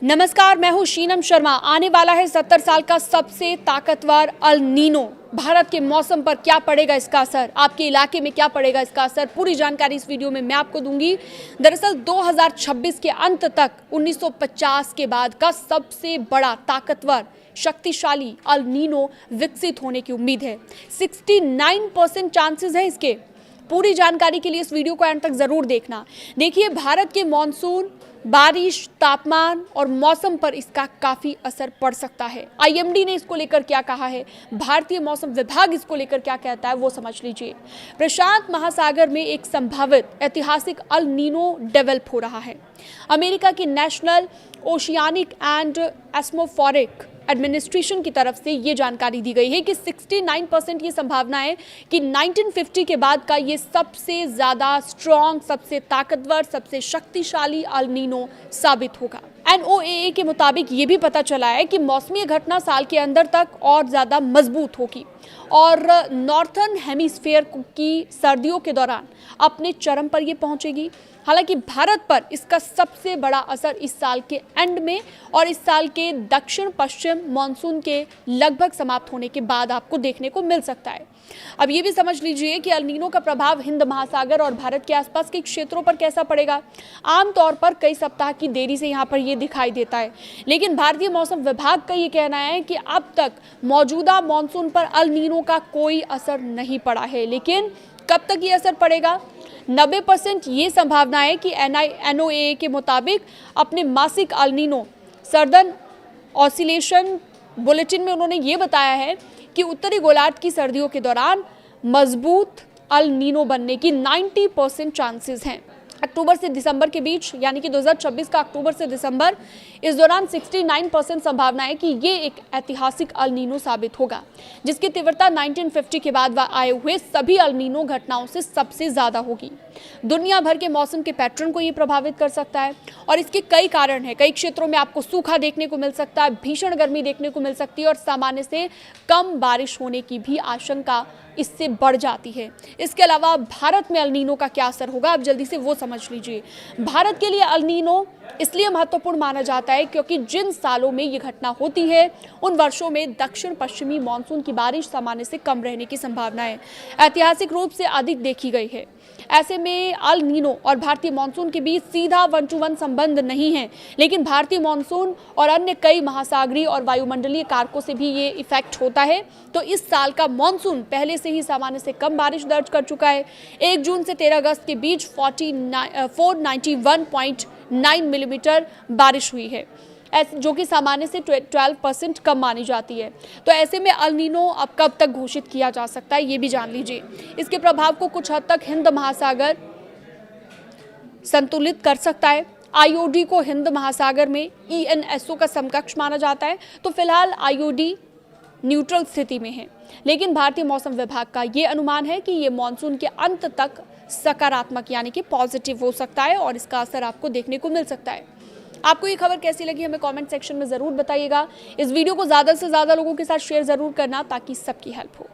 नमस्कार, मैं हूं शीनम शर्मा। आने वाला है 70 साल का सबसे ताकतवर अल नीनो। भारत के मौसम पर क्या पड़ेगा इसका असर, आपके इलाके में क्या पड़ेगा इसका असर, पूरी जानकारी इस वीडियो में मैं आपको दूंगी। दरअसल 2026 के अंत तक 1950 के बाद का सबसे बड़ा ताकतवर शक्तिशाली अल नीनो विकसित होने की उम्मीद है। 69% चांसेस हैं इसके। पूरी जानकारी के लिए इस वीडियो को अंत तक जरूर देखना। देखिए, भारत के मॉनसून, बारिश, तापमान और मौसम पर इसका काफी असर पड़ सकता है। आईएमडी ने इसको लेकर क्या कहा है, भारतीय मौसम विभाग इसको लेकर क्या कहता है, वो समझ लीजिए। प्रशांत महासागर में एक संभावित ऐतिहासिक अल नीनो डेवलप हो रहा है। अमेरिका की national oceanic and atmospheric administration की तरफ से ये जानकारी दी गई है कि 69% ये संभावना है कि 1950 के बाद का ये सबसे ज़्यादा स्ट्रॉन्ग, सबसे ताकतवर, सबसे शक्तिशाली अल नीनो साबित होगा। NOAA के मुताबिक ये भी पता चला है कि मौसमी घटना साल के अंदर तक और ज़्यादा मजबूत होगी और नॉर्थर्न हेमिस्फीयर की सर्दियों के दौरान अपने चरम पर ये पहुंचेगी। हालांकि भारत पर इसका सबसे बड़ा असर इस साल के एंड में और इस साल के दक्षिण पश्चिम मॉनसून के लगभग समाप्त होने के बाद आपको देखने को मिल सकता है। अब ये भी समझ लीजिए कि अल नीनो का प्रभाव हिंद महासागर और भारत के आसपास के क्षेत्रों पर कैसा पड़ेगा। आमतौर पर कई सप्ताह की देरी से यहाँ पर ये दिखाई देता है, लेकिन भारतीय मौसम विभाग का ये कहना है कि अब तक मौजूदा मॉनसून पर अल नीनो का कोई असर नहीं पड़ा है। लेकिन कब तक ये असर पड़ेगा? 90% ये संभावना है कि NOAA के मुताबिक अपने मासिक El Nino southern oscillation bulletin में उन्होंने ये बताया है कि उत्तरी गोलार्ध की सर्दियों के दौरान मजबूत अल नीनो बनने की 90% चांसेस हैं। अक्टूबर से दिसंबर के बीच, यानी कि 2026 का अक्टूबर से दिसंबर, इस दौरान 69% संभावना है कि ये एक ऐतिहासिक अल नीनो साबित होगा, जिसकी तीव्रता 1950 के बाद आए हुए सभी अल नीनो घटनाओं से सबसे ज्यादा होगी। दुनिया भर के मौसम के पैटर्न को ये प्रभावित कर सकता है और इसके कई कारण हैं। कई क्षेत्रों में आपको सूखा देखने को मिल सकता है, भीषण गर्मी देखने को मिल सकती है और सामान्य से कम बारिश होने की भी आशंका इससे बढ़ जाती है। इसके अलावा भारत में अल नीनो का क्या असर होगा, आप जल्दी से वो समझ लीजिए। भारत के लिए अल नीनो इसलिए महत्वपूर्ण माना जाता है क्योंकि जिन सालों में ये घटना होती है उन वर्षों में दक्षिण पश्चिमी मानसून की बारिश सामान्य से कम रहने की संभावना है, ऐतिहासिक रूप से अधिक देखी गई है। ऐसे में अल नीनो और भारतीय मानसून के बीच सीधा 1-to-1 संबंध नहीं है, लेकिन भारतीय मानसून और अन्य कई महासागरीय और वायुमंडलीय कारकों से भी ये इफेक्ट होता है। तो इस साल का मानसून पहले से ही सामान्य से कम बारिश दर्ज कर चुका है। 1 जून से 13 अगस्त के बीच 491.9 मिलीमीटर बारिश हुई है, जो कि सामान्य से 12% कम मानी जाती है। तो ऐसे में अल नीनो अब कब तक घोषित किया जा सकता है, ये भी जान लीजिए। इसके प्रभाव को कुछ हद तक हिंद महासागर संतुलित कर सकता है। IOD को हिंद महासागर में ENSO का समकक्ष माना जाता है, तो फिलहाल IOD न्यूट्रल स्थिति में है, लेकिन भारतीय मौसम विभाग का ये अनुमान है कि ये मॉनसून के अंत तक सकारात्मक यानी कि पॉजिटिव हो सकता है और इसका असर आपको देखने को मिल सकता है। आपको ये खबर कैसी लगी हमें कमेंट सेक्शन में ज़रूर बताइएगा। इस वीडियो को ज़्यादा से ज़्यादा लोगों के साथ शेयर ज़रूर करना ताकि सबकी हेल्प हो।